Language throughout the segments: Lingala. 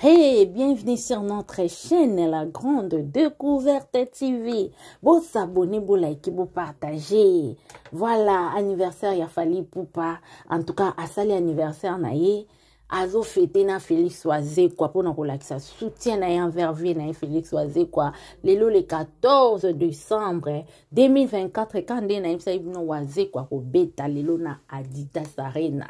Hey, bienvenue sur notre chaîne La Grande Découverte TV. Bon s'abonner, bon liker, bon partager. Voilà, anniversaire ya Fally Ipupa. En tout cas, à sali anniversaire na ye. Azo fêté na Félix Oise quoi pour nous la ça soutien na envers vie na Félix Oise quoi. Lelo le 14 décembre 2024 quand na isa ibino Oise quoi ko beta lelo na Adidas Arena.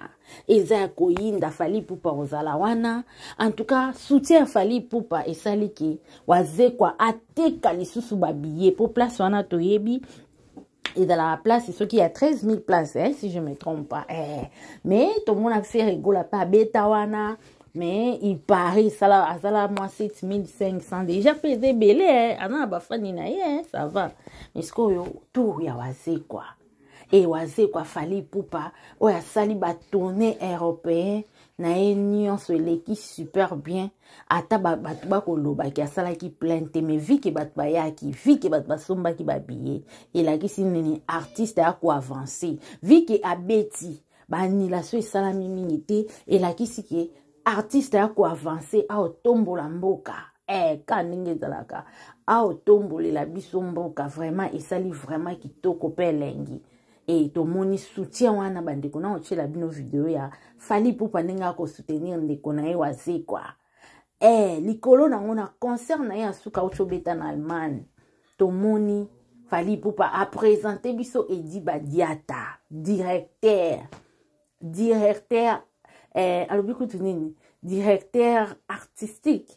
Eza ko yinda Fally Ipupa ozala wana. En tout cas, soutien Fally Ipupa et saliki Oise quoi ateka lisusu ba billet pour place wana toyebi. Et dans la place, c'est ce qui a 13 000 places, hein, si je ne me trompe pas. Mais tout le monde a fait rigoler pas bêtawana. Mais il paraît, ça là, moi, 7 500. Déjà, pesé belé, hein. Ça va. Mais ce que tout, il y a Oise quoi. Et Oise quoi, Fally Ipupa. Ouais, sali ba tournée européen. Na union sur l'équipe super bien. Ata ba koloba ki asala ki plainte mais vi ki batba ya ki vi ki batba somba ki babillé et la ki sineni artiste a ko avancer vi ki abeti ba ni la so sala minité et la ki si ki artiste a ko avancer a otombola mboka kaninge zalaka a otombole la biso mboka vraiment et sali vraiment kitoko pelengi. Et to moni soutien wana bandeko na oche la bino vidéo ya Fally Ipupa nenga ko soutenir ndeko na ye Oise quoi. Likolo na ngona concert na ya suka ocho beta na Allemagne. To moni Fally Ipupa a présenté biso Edi Badiata, directeur alobi nini directeur artistique.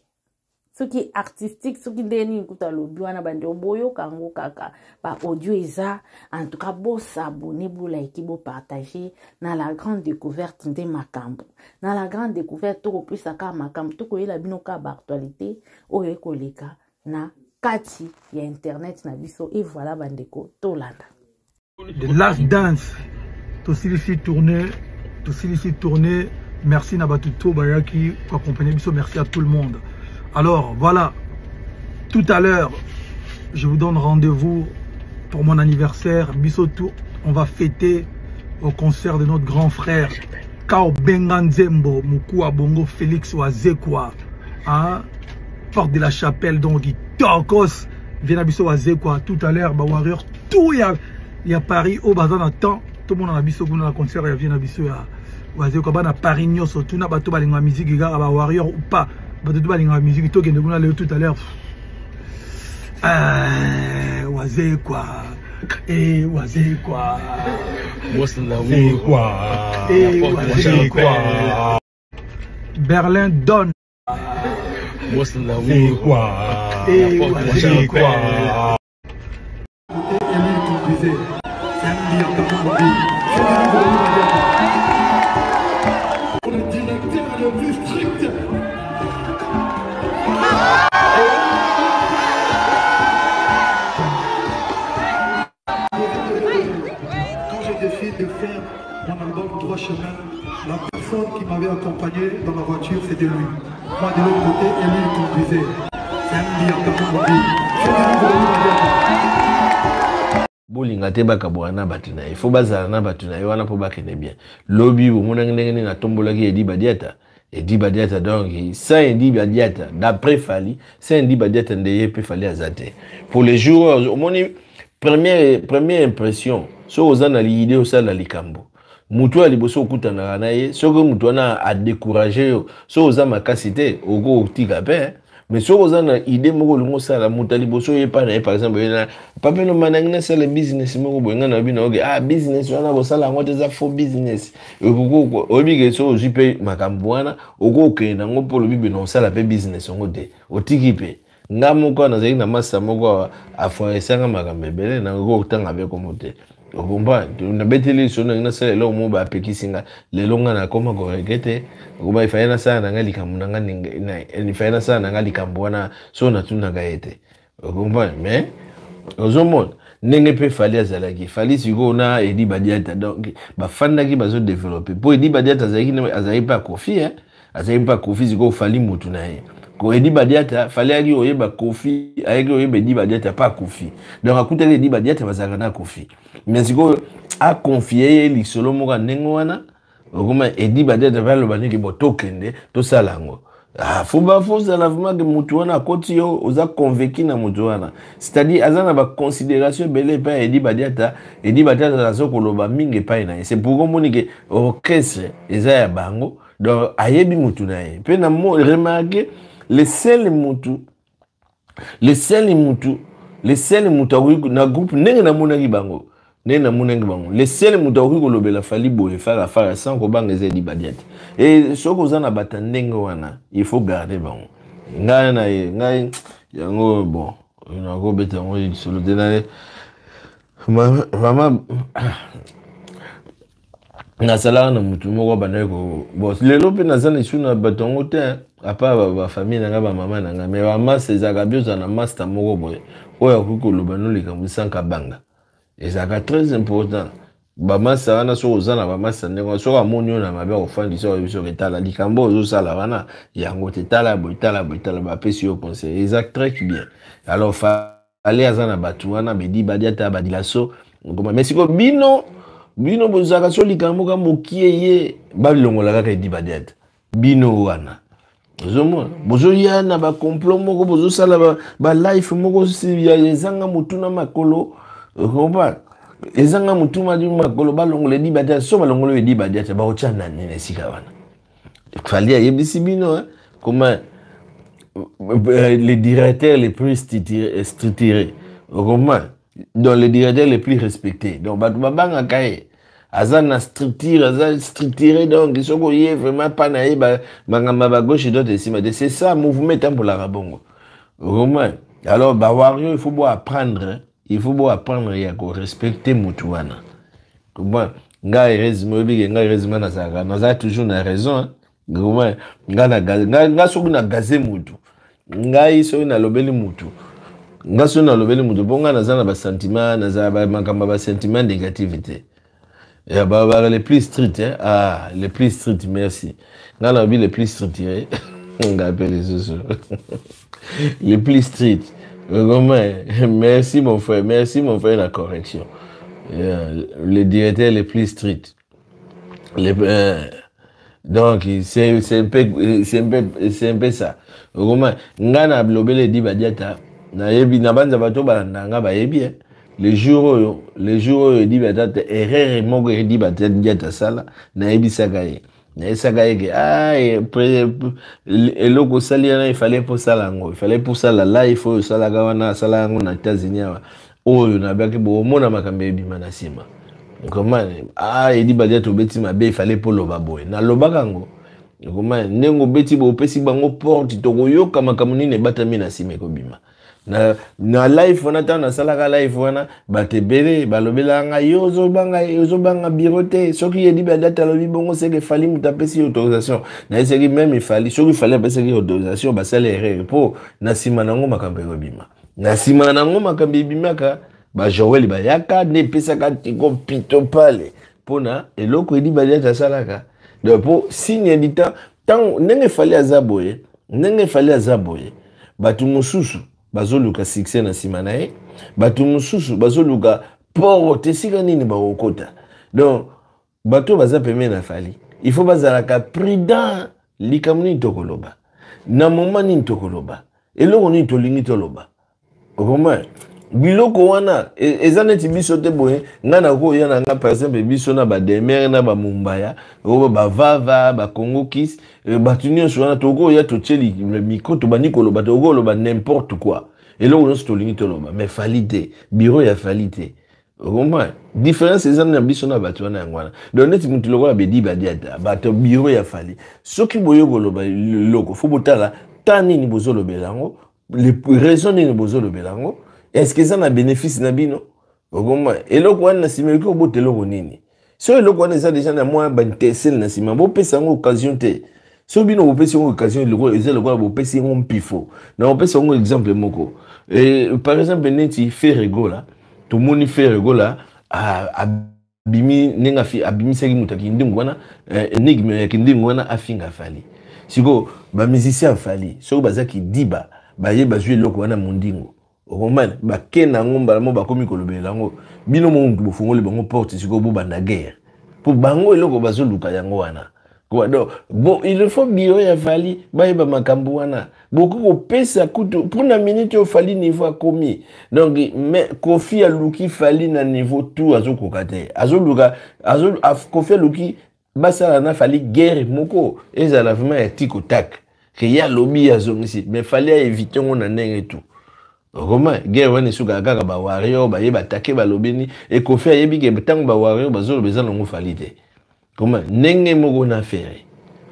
Ce qui est artistique, ce qui est kuta lobi wana bande oboyo kango kaka ba audio eza en tout cas bo s'abonner bo like bo partager na la grande découverte de makambo na la grande découverte to plus aka makambo to ko yela bino ka ba actualité oyo koleka na kati ya internet na biso et voilà bandeko to landa The Last Dance to silisi tourner merci na batuto bayaki pour accompagner biso merci à tout le monde. Alors voilà, tout à l'heure, je vous donne rendez-vous pour mon anniversaire. Bissotou, on va fêter au concert de notre grand frère Kao Benganzembo, Moukou Abongo Félix Oise quoi. Hein? Porte de la Chapelle, donc dit Torkos, viens à Bisso Oise quoi. Tout à l'heure, bah Warrior, tout il y a Paris, au bazar d'attend. Tout le monde a Bisso pour le concert, il vient à Bisso Oise quoi. Bah Paris, tout n'a pas tout la musique, il y a Warrior ou pas. La musique tout à l'heure. Oise quoi. Oise quoi. Oise quoi. Berlin donne. Oise quoi. Oise quoi. Le directeur le plus strict. De faire mon album Droit Chemin, la personne qui m'avait accompagné dans la voiture, c'était lui. Moi de l'autre côté, et lui il conduisait. C'est un bolinga te bakabwana batina il faut bazala na batina wana po bakene bien lobi bo mona ngene na tombola ki Edi Badiata donc ça Edi Badiata d'après Fally ça Edi Badiata ndeye pe Fally azate pour les joueurs au moni première impression so ozana l'idée au sala likambo mutu ali boso okutana na ye soko mutu na a décourager so ozama makasite ogo tika pe mais so ozana idée moko lungo sala mutu ali boso ye pa na par exemple na papa no manangina sala business moko boyenga na bino oge business wana bo sala ngote za faux business ogo obige so ozipe makambo wana ogo okenda ngo polo bibe no sala pe business ngote otiki pe nga moko na zaki na masa moko aforesanga makambo ebele na ngo otanga be komote obomba na beteli sona na sala lo mo ba pekisinga lelo nga na koma ko regete kuba ifayana sana nga likambo nga na ifayana sana nga likambo wana so na tuna gaete obomba mais ozomona ndenge pe Fally azalaki Fally siko na Edi Badiata donc ba fandaki bazo développer po Edi Badiata azaki pas Kofi azaki pas Kofi siko Fally mutu na ye ko Edi Badiata Fally aki oyeba Kofi ayeki oyeba Edi Badiata pas Kofi donc akuta Edi Badiata bazaka na Kofi mais siko a confier lisolo moko ndenge wana okoma Edi Badiata va lo baniki botokende to salango Ah, faut ça la vraiment que mutuana koti yo oza convaincu na mutuana. C'est-à-dire azana ba considération belé pa edi badiata la zo koloba mingi pa ina. C'est pour comprendre que orchestre eza ya bango donc ayebi mutu na ye. Pe na mo remarquer les seuls mutu na groupe ndenge na mona ki bango. Les seuls mutu ko lobela fali boye fara sans ko banga eza edi badiata. Et ce que vous en avez il faut garder bon. Ngai yango bon, on a go beta on sur le dénaré. Maman na sala na mutu moko bana ko bon lelo pe na zana isuna batongo te à part ba famille na ba maman na mais maman c'est agabioza na master moko boye. Oya ko lobano le kamusanka banga. Et ça est très important. Bama sana so ozana bama sandengo so ka monyo na mabe ofandi so biso ketala likambo zo sala wana yango tetala boitala ba pesi yo conseil exact très bien alors fallait azana batu wana bedi badiata badilaso ngoma mesiko bino bozaka so likambo ka mokie ye balongola kaka edi badiata bino wana zomo bozo yana ba complot moko bozo sala ba life moko si ya ezanga mutuna makolo komba ezanga mutuma di makolo balongole di badia so balongole di badia ba ochana nene sika wana fallait yebisi bino comment les directeurs les plus structurés comment dans les directeurs les plus respectés donc babanga kae azana structuré donc soko yé vraiment pas naé bangamba ba gauche droite et cima c'est ça mouvement pour la rabongo comment alors wario il faut bien apprendre. Il faut apprendre à respecter Mutuana. Comment heureusement na toujours na raison. Comment nga so na gazé mutu. Ngai so na lobeli mutu. Nga so na lobeli mutu bonga na zana ba sentiment na za ba makamba ba sentiment négativité. Et bah les plus stricts les plus stricts merci. Nga na bi les plus structurés. On appelle les autres. Les plus stricts. Merci mon frère, la correction. Les directeurs les plus stricts. Donc c'est un peu ça. Ngana blobele di badiata na yebi na banza bato balanga ba yebi les jours di badiata erreur moko di badiata sala na yebi sagaye. Il fallait pour ça là il faut ça la sala ngo na États-Unis oyo na baki bo mona makambe bimana sima comment edi badia to beti mabe il fallait pour loba boy na lobaka ngo comment nengo beti bo pesi bango porte to koyoka makamuni ne batami na sima ko bima na life wana ta na salaka life wana batebele balobela nga yozo banga birote soki yedi ba data lobi bongo c'est que fallait mutapesi autorisation na eseki même il fallait passer autorisation ba salaire pour na sima nango makambe ko bima na sima nango makambe bimaka ba Joël ba yaka ne pesaka tiko pito pale pona eloko yedi ba data salaka donc pour signe du temps tant nenge fallait azaboye batu mususu bazoluka succès na simanae batu mususu bazoluka poro tesika nini ba okota donc bato baza peme na fali il faut bazalaka prudent likamuni tokoloba na moment ni tokoloba eloko ni tolingi toloba comment biloko wana ezaneti biso te boye ngana ko yana nga par exemple biso na ba demer na ba mumbaya o ba vava ba Congo Kiss batunion wana toko ya to cheli micro to banikolo batoko lo ba n'importe quoi et là on se tolingi to loba mais falite bureau ya falite comment différence ezana biso na bato wana ngwana donc neti mutu lokola bedi badiata bato bureau ya fali soki boyo koloba loko fo botala tani ni bozolo belango les raisons ni bozolo belango. Est-ce que ça a bénéfice na bino? Comment? Et là quoi na sima ko botelo nini? So le quoi ça déjà na moi ban tesel na sima bo pesa ngo occasion te. So bino bo pesa ngo occasion le quoi ezelo quoi bo pesa ngo pifo. Na bo pesa ngo exemple moko. Et par exemple neti fait rigola. Tout le monde fait rigola abimi nenga fi abimi seki mutaki ndingu wana enigme ya kindingu wana afinga fali. Siko ba musicien fali. So bazaki diba ba ye ba jouer loko wana mundingu. Roman ba kena ngomba mo ba komi kolobela ngo bino mo ndu bofungole bango porte siko bo banda guerre pour bango eloko bazoluka yango wana Donc, bon, il faut biro ya fali, ba makambu wana. Beaucoup ko pesa kutu pour na minute au fali niveau komi. Donc mais Kofi aluki fali na niveau tout azo kokate. Azo luka azo Kofi aluki basala na fali guerre moko ezala vraiment ya tiko tak. Que ya lobby azo ngisi mais fallait éviter on en et tout. Comment guerre wana suka kaka ba warrior ba yeba take ba lobeni et Kofi ayebi ke tango ba warrior bazo lobeza ngo falite. Comment nenge moko na faire.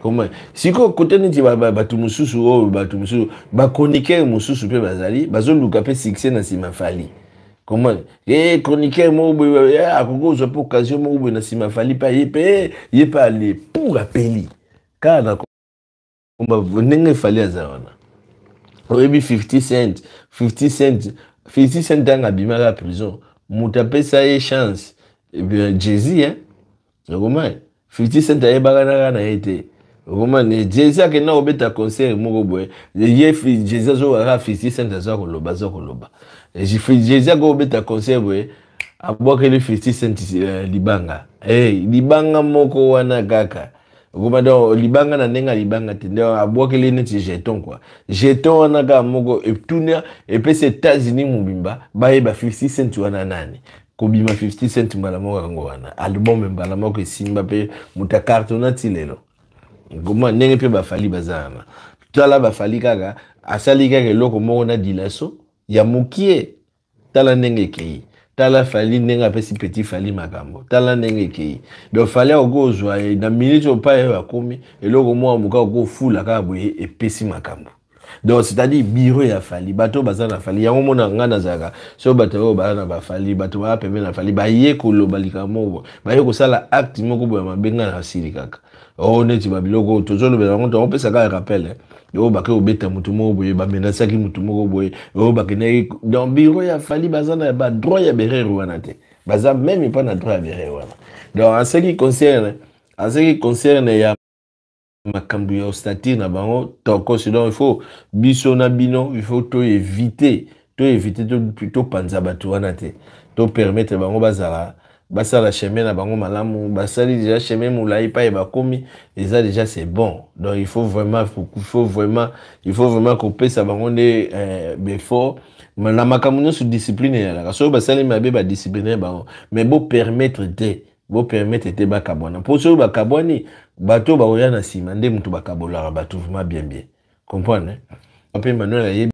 Comment si côté niti batu mususu o batu mususu ba chroniqueur mususu pe bazali bazo luka pe succès na sima fali. Comment chroniqueur mo akoko zo pour occasion mo na sima fali pa yepa aller pour appeler kana komba nenge fali azana oyebi 50 cent dans abima la prison mutape ça y chance et bien Jay-Z hein comment 50 Cent ayebaka na été comment Jay-Z ke na obeta concert moko boye ye Jay-Z zo ara 50 Cent za koloba et Jay-Z ko obeta concert boye abwaka le 50 Cent libanga libanga moko wana kaka comment donc libanga na nenga libanga tende abwaka le neti jeton quoi jeton wana ka moko et tourner et puis c'est États-Unis mubimba ba 50 Cent wana nani kobima 50 Cent mbala moko kango wana album mbala moko simba pe mutakartona tilelo ngoma nenge pe bafali bazana tala bafali kaka asali kaka loko moko na dilaso ya mukie tala nenge kei tala fali nenge apesi petit fali makambo tala nenge kei do fali okozwa na minute opa ya komi eloko moko muka ko fula ka boye epesi makambo. Donc c'est-à-dire biro ya fali bato bazana fali yango mona ngana zaka so bato bazana ba fali bato ba pembe na fali ba ye ko lobalika mo ba ye ko sala acte moko boya mabenga na sili kaka o neti ba biloko tozolo bela ngo on peut ça ka rappel yo ba ke obeta mutu mo boye ba menasa ki mutu moko boye o ba ke ne dans biro ya fali bazana ba droit ya berere wana te baza même pas na droit ya berere wana. Donc en ce qui concerne ya makambu ya ostatir na bango toko sinon il faut biso na bino il faut to éviter to plutôt panza batu wana te to permettre bango basala chemin na bango malamu basali déjà chemin moulai pa e bakomi et ça déjà c'est bon. Donc il faut vraiment couper ça bango de before na makambu no su discipline ya la so basali mabe ba discipliner bango mais beau permettre te bakabwana pour so bakabwani bato ba oya na sima nde mutu bakabola bato vraiment bien comprendre après Manuel